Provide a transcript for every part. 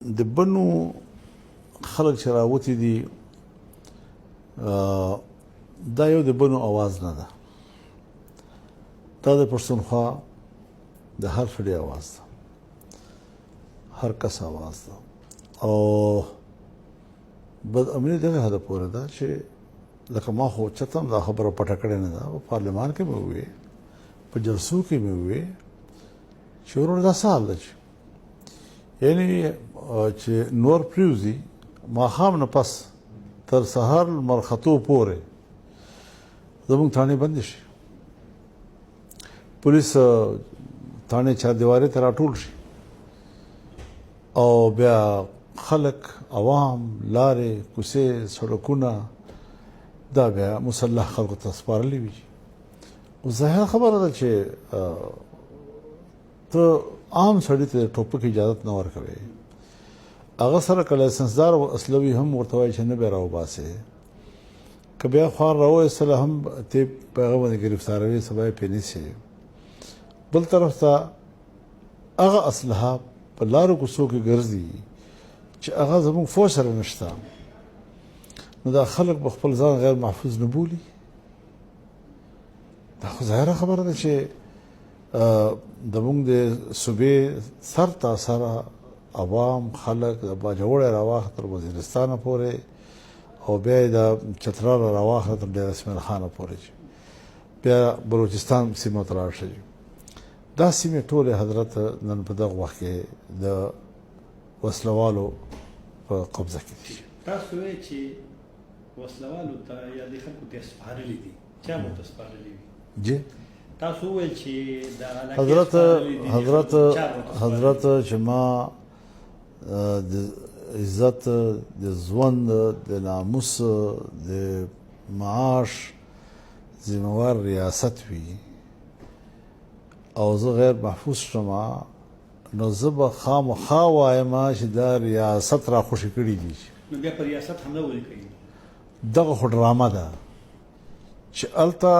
د بنو خلک چې راوتي دي دا یو د بنو اواز نه ده، دا د پښتونخوا د هر سړي اواز ده، هر کس اواز ده. او بد امني دغه هدا پورې ده چې لکه ما خو چتم دا خبره پټه کړې نه ده، په پارلمان کې مې وویې، په جلسو کې مې وویې چې ورور دا سال ده یعنی چې نور پریوزي ماښام نه پس تر سهار مرختو پورې زموږ تاڼې بندې شي، پولیس تاڼې چاردیوارۍ ته راټول شي او بیا خلک عوام لارې کوڅې سړکونه دا بیا مسلح خلکو ته سپارلي وي. اوس ظاهره خبره ده چې ته عام سړي ته د ټوپک اجازت نه ورکوې، هغه سره که لایسنسدار اسلوي هم ورته وایي چې نه به یې راوباسې، که بیا خوار راوایستله هم ته په هغه باندې ګرفتاروې سبا یې پرې نیسې. بل طرف ته هغه اسلحه په لارو کوڅو کې ګرځي چې هغه زموږ فوج سره نشته، نو دا خلک به خپل ځان غیر محفوظ نه بولي. دا خو ظاهره خبره ده چې زموږ د صوبې سر تا سره عوام خلک د باجوړی راواخه تر وزیرستانه پورې او بیا یې د چتراله راواخه تر ډېر اسماعیل خانه پورې بیا بلوچستان سیمو ته لاړ شي. دا سیمې ټولې حضرت نن په دغه وخت کې د وسلوالو په قبضه کې دي. تاسو وایئ چې وسلوالو ته یا دې خلکو ته سپارلي دي، چا به ورته سپارلي وي؟ جی تاسو وویل چې د حضرت چې ما د عزت د ژوند د ناموس د معاش ذمہوار ریاست وي او زه غیر محفوظ شمه، نو زه به خامخا وایم چې دا ریاست را خوشي کړي دي. نو بیا په ریاست حمله ولې کوي؟ دغه خو ډرامه ده چې هلته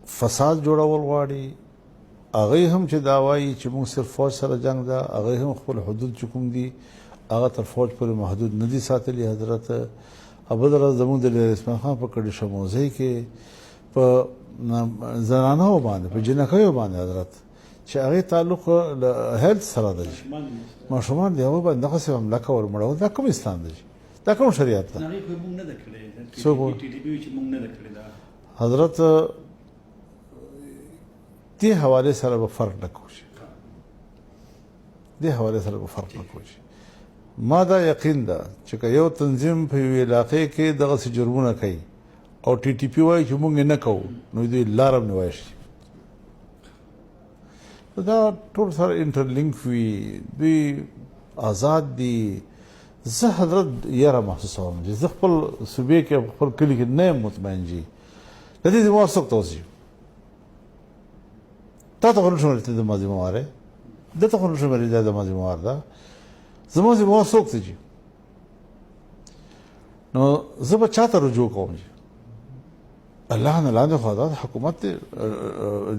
فساد جوړول غواړي، هغوی هم چې دا وایي چې موږ صرف فوج سره جنګ ده، هغوی هم خپل حدود چې کوم دي هغه تر فوج پورې محدود نه دي ساتلي. حضرت بل ورځ زموږ د لیر اسماعیل خان په کډې شموزۍ کې په زنانهو باندې په جنکیو باندې حضرت چې هغې تعلق له هیلت سره ده، ماشومان د هغوی باندې دغسې حمله کول مړول، دا کوم اسلام دی؟ دا کوم شریعت ده؟ حضرت دې حوالې سره به فرق نه کوي، دې حوالې سره به فرق نه کوي. ما دا یقین ده چې که یو تنظیم په یوې علاقې کې دغسې جرمونه کوي او ټي ټي پي وایي چې موږ یې نه کوو، نو دوی لاره هم نیولی شي. دا ټول سره انټرلینک وي، دوی آزاد دي. زه حضرت یاره محسوسوم چې زه خپل صوبې کې خپل کلي کې نه یم مطمئن جي د دې ذمہوار څوک ته اوسي؟ تا ته خو نه شم ویلی ته زما ذمہوار یې، ده ته خو نه شم ویلی دا زما ذمہوار ده. زما ذمہوار څوک دی جي؟ نو زه به چا ته رجوع کوم جي؟ الله نه لاندې خو دا حکومت دی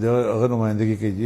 د هغه نمایندګي کوي جي.